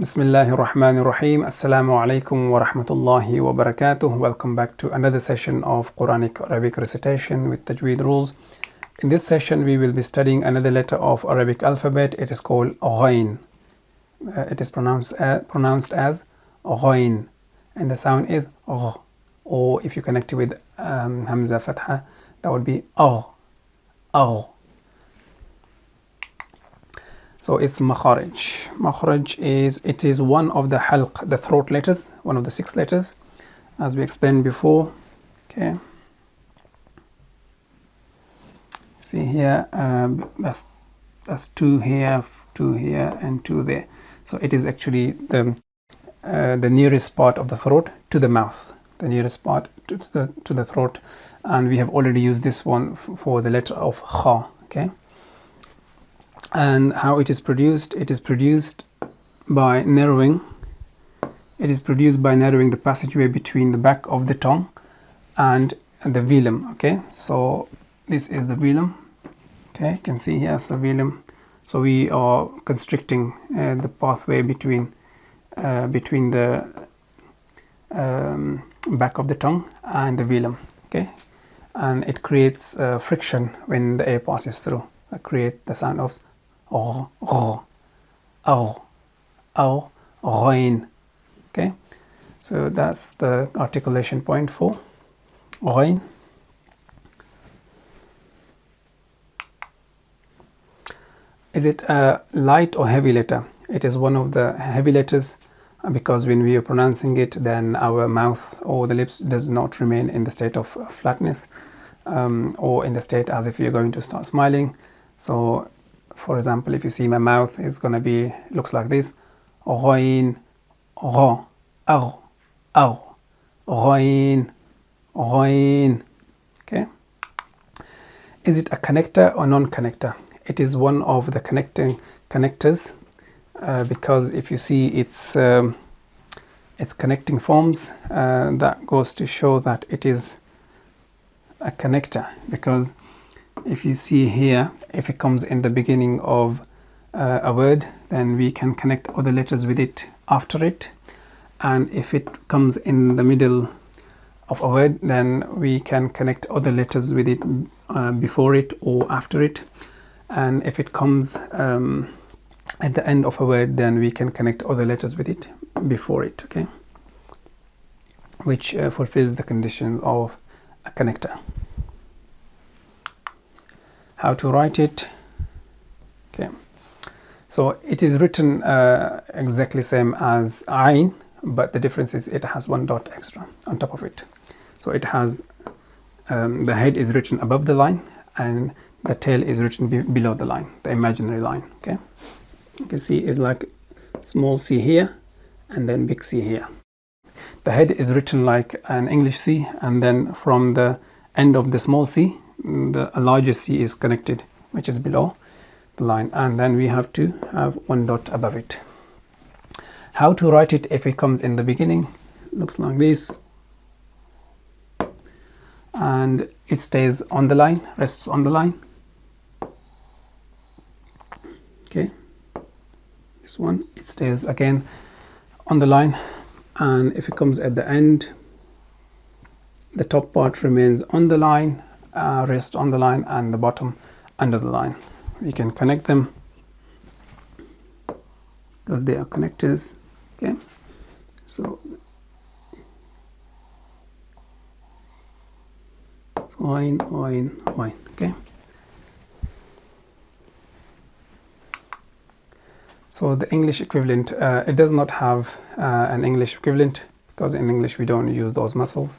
Bismillahir Rahmanir Rahim. Assalamu alaikum wa rahmatullahi wa barakatuh. Welcome back to another session of Qur'anic Arabic Recitation with Tajweed Rules. In this session, we will be studying another letter of Arabic alphabet. It is called Ghayn. It is pronounced as Ghayn, and the sound is Gh. Or if you connect it with Hamza Fatha, that would be Agh. Agh. So it's Makharij. Makharij is one of the halq, the throat letters, one of the 6 letters, as we explained before. Okay. See here, that's 2 here, 2 here, and 2 there. So it is actually the nearest part of the throat to the mouth, the nearest part to the throat, and we have already used this one for the letter of Kha. Okay. And how it is produced? It is produced by narrowing. It is produced by narrowing the passageway between the back of the tongue and the velum. Okay, so this is the velum. Okay, you can see here's the velum. So we are constricting the pathway between the back of the tongue and the velum. Okay, and it creates friction when the air passes through. Create the sound of Ghayn. Okay, so that's the articulation point for Ghayn. Is it a light or heavy letter? It is one of the heavy letters, because when we are pronouncing it, then our mouth or the lips does not remain in the state of flatness, or in the state as if you're going to start smiling. So for example, if you see my mouth is going to be, looks like this: Ghayn, Gha, Agh, Agh, Ghayn, Ghayn. Okay. Is it a connector or non-connector? It is one of the connectors, because if you see its connecting forms, that goes to show that it is a connector, because if you see here, if it comes in the beginning of a word, then we can connect other letters with it after it, and if it comes in the middle of a word, then we can connect other letters with it before it or after it, and if it comes at the end of a word, then we can connect other letters with it before it. Okay, which fulfills the conditions of a connector. How to write it? Okay, so it is written exactly same as Ayn, but the difference is it has 1 dot extra on top of it. So it has the head is written above the line, and the tail is written below the line, the imaginary line. Okay, you can see it's like small c here and then big C here. The head is written like an English C, and then from the end of the small c, the larger C is connected, which is below the line, and then we have to have 1 dot above it. How to write it if it comes in the beginning? Looks like this, and it stays on the line, rests on the line. Okay, this one, it stays again on the line, and if it comes at the end, the top part remains on the line, rest on the line, and the bottom under the line. We can connect them because they are connectors. Okay, so Ghayn, Ghayn, Ghayn. Okay, so the English equivalent, it does not have an English equivalent, because in English we don't use those muscles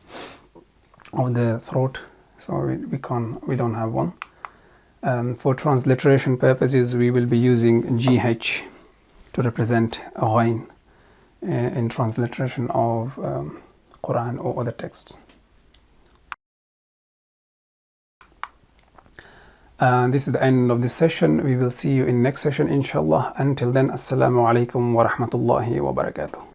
of the throat. So we don't have one. For transliteration purposes, we will be using GH to represent Ghayn in transliteration of Quran or other texts. This is the end of this session. We will see you in next session, inshallah. Until then, assalamu alaikum wa rahmatullahi wa barakatuh.